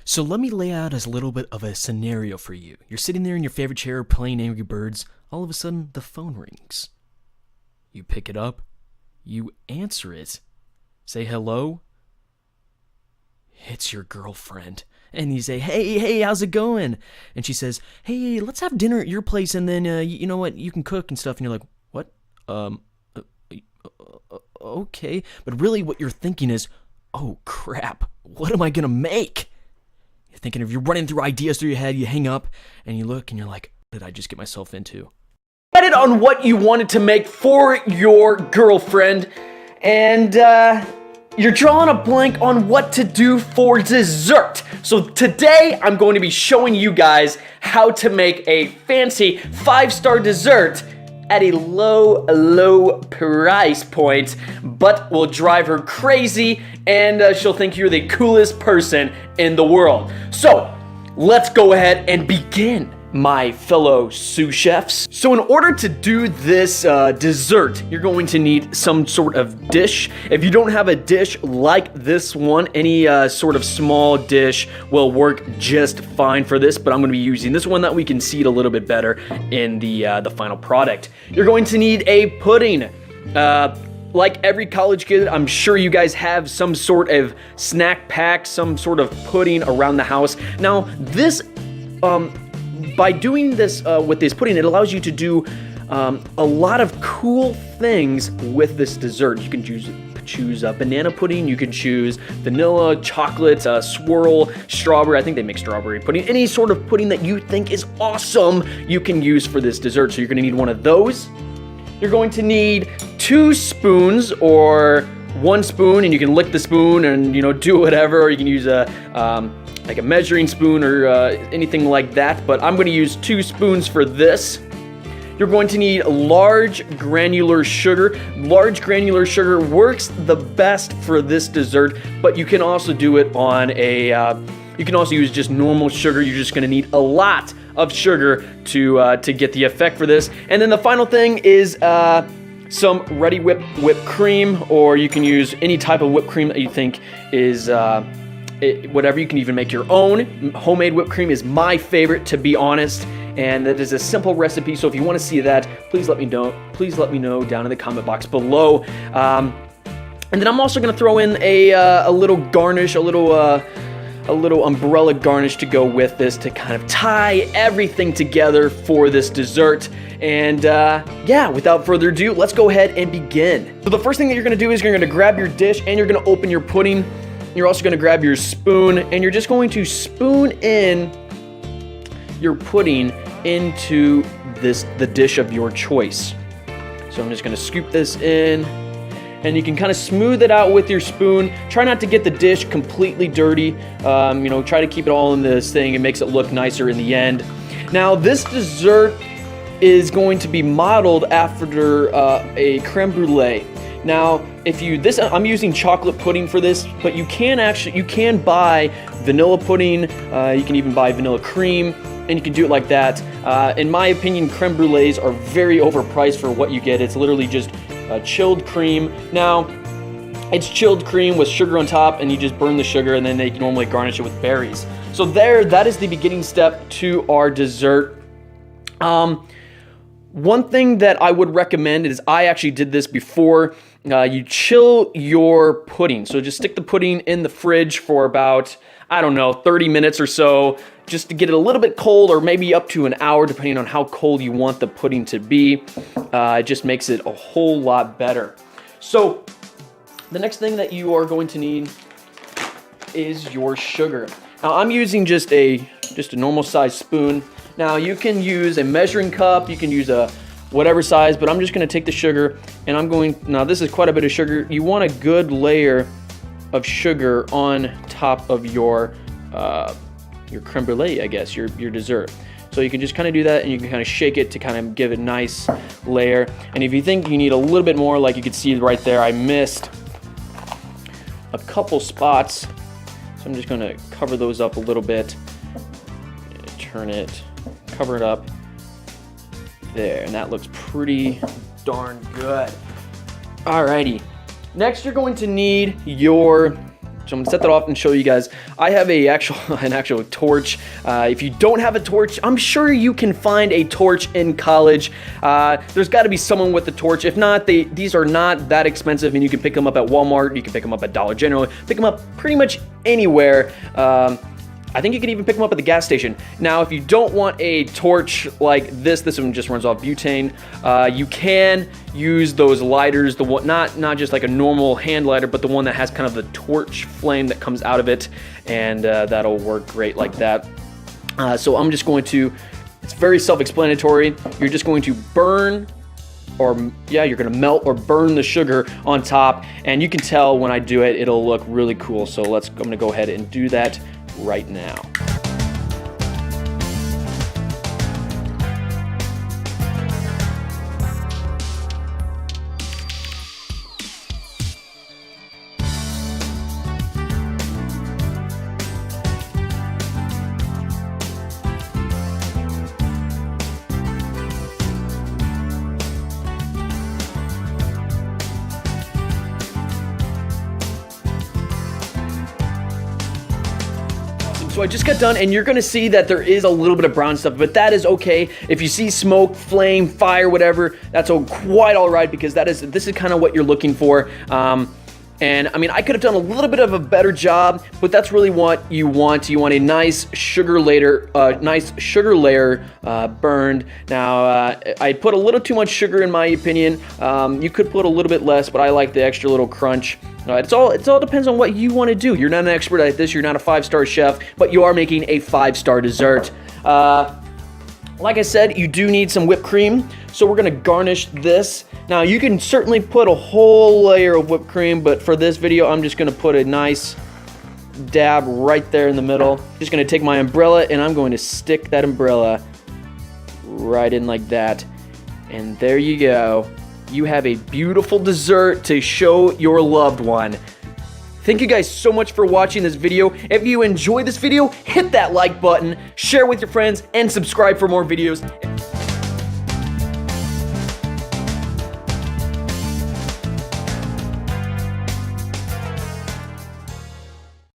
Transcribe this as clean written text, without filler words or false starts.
So let me lay out as a little bit of a scenario for you. You're sitting there in your favorite chair playing Angry Birds. All of a sudden, the phone rings. You pick it up. You answer it. Say hello. It's your girlfriend. And you say, hey, how's it going? And she says, hey, let's have dinner at your place, and then, you know what, you can cook and stuff. And you're like, what? Okay. But really what you're thinking is, oh, crap, what am I going to make? You're thinking, if you're running through ideas through your head, you hang up, and you look, and you're like, what did I just get myself into? Decided on what you wanted to make for your girlfriend, and, you're drawing a blank on what to do for dessert. So today, I'm going to be showing you guys how to make a fancy 5-star dessert at a low price point, but will drive her crazy, and she'll think you're the coolest person in the world. So, let's go ahead and begin, my fellow sous chefs. So in order to do this dessert, you're going to need some sort of dish. If you don't have a dish like this one, any sort of small dish will work just fine for this, but I'm gonna be using this one that we can see it a little bit better in the final product. You're going to need a pudding. Like every college kid, I'm sure you guys have some sort of snack pack, some sort of pudding around the house. Now, this, by doing this with this pudding, it allows you to do a lot of cool things with this dessert. You can choose banana pudding, you can choose vanilla, chocolate, swirl, strawberry. I think they make strawberry pudding. Any sort of pudding that you think is awesome, you can use for this dessert. So you're gonna need one of those. You're going to need 2 spoons or 1 spoon, and you can lick the spoon and, you know, do whatever, or you can use like a measuring spoon or anything like that, but I'm going to use 2 spoons for this. You're going to need large granular sugar. Large granular sugar works the best for this dessert, but you can also do it on a, you can also use just normal sugar. You're just going to need a lot of sugar to get the effect for this. And then the final thing is some ready whipped cream, or you can use any type of whipped cream that you think is whatever. You can even make your own. Homemade whipped cream is my favorite, to be honest, and that is a simple recipe. So if you want to see that, please let me know. Please let me know down in the comment box below. And then I'm also going to throw in a little garnish, a little umbrella garnish to go with this, to kind of tie everything together for this dessert. And yeah, without further ado, let's go ahead and begin. So the first thing that you're going to do is you're going to grab your dish, and you're going to open your pudding. You're also going to grab your spoon, and you're just going to spoon in your pudding into the dish of your choice. So I'm just going to scoop this in, and you can kind of smooth it out with your spoon. Try not to get the dish completely dirty. You know, try to keep it all in this thing. It makes it look nicer in the end. Now, this dessert is going to be modeled after a creme brulee. Now, I'm using chocolate pudding for this, but you can buy vanilla pudding. You can even buy vanilla cream, and you can do it like that. In my opinion, creme brulees are very overpriced for what you get. It's literally just chilled cream. Now, it's chilled cream with sugar on top, and you just burn the sugar, and then they normally garnish it with berries. So that is the beginning step to our dessert. One thing that I would recommend is, I actually did this before, you chill your pudding. So just stick the pudding in the fridge for about, I don't know, 30 minutes or so, just to get it a little bit cold, or maybe up to an hour, depending on how cold you want the pudding to be. It just makes it a whole lot better. So the next thing that you are going to need is your sugar. Now, I'm using just a normal size spoon. Now, you can use a measuring cup, you can use a whatever size, but I'm just going to take the sugar, and now this is quite a bit of sugar. You want a good layer of sugar on top of your creme brulee, I guess, your dessert. So you can just kind of do that, and you can kind of shake it to kind of give it a nice layer. And if you think you need a little bit more, like you can see right there, I missed a couple spots. So I'm just going to cover those up a little bit. Turn it, cover it up. There, and that looks pretty darn good. Alrighty. Next, you're going to need your So I'm gonna set that off and show you guys. I have an actual torch. If you don't have a torch, I'm sure you can find a torch in college. There's got to be someone with a torch. If not, these are not that expensive, and you can pick them up at Walmart. You can pick them up at Dollar General. Pick them up pretty much anywhere. I think you can even pick them up at the gas station. Now, if you don't want a torch like this one just runs off butane. You can use those lighters, the one not just like a normal hand lighter, but the one that has kind of the torch flame that comes out of it, and that'll work great like that. So I'm just going to. It's very self-explanatory. You're just going to burn. You're gonna melt or burn the sugar on top, and you can tell when I do it, it'll look really cool. So I'm gonna go ahead and do that right now. So I just got done, and you're gonna see that there is a little bit of brown stuff, but that is okay. If you see smoke, flame, fire, whatever, that's quite all right, because this is kind of what you're looking for. And I mean, I could have done a little bit of a better job, but that's really what you want. You want a nice sugar layer, burned. Now, I put a little too much sugar in my opinion. You could put a little bit less, but I like the extra little crunch. It all depends on what you want to do. You're not an expert at this. You're not a 5-star chef, but you are making a 5-star dessert. Like I said, you do need some whipped cream, so we're gonna garnish this. Now, you can certainly put a whole layer of whipped cream, but for this video, I'm just gonna put a nice dab right there in the middle. Just gonna take my umbrella, and I'm going to stick that umbrella right in like that. And there you go. You have a beautiful dessert to show your loved one. Thank you guys so much for watching this video. If you enjoyed this video, hit that like button, share with your friends, and subscribe for more videos.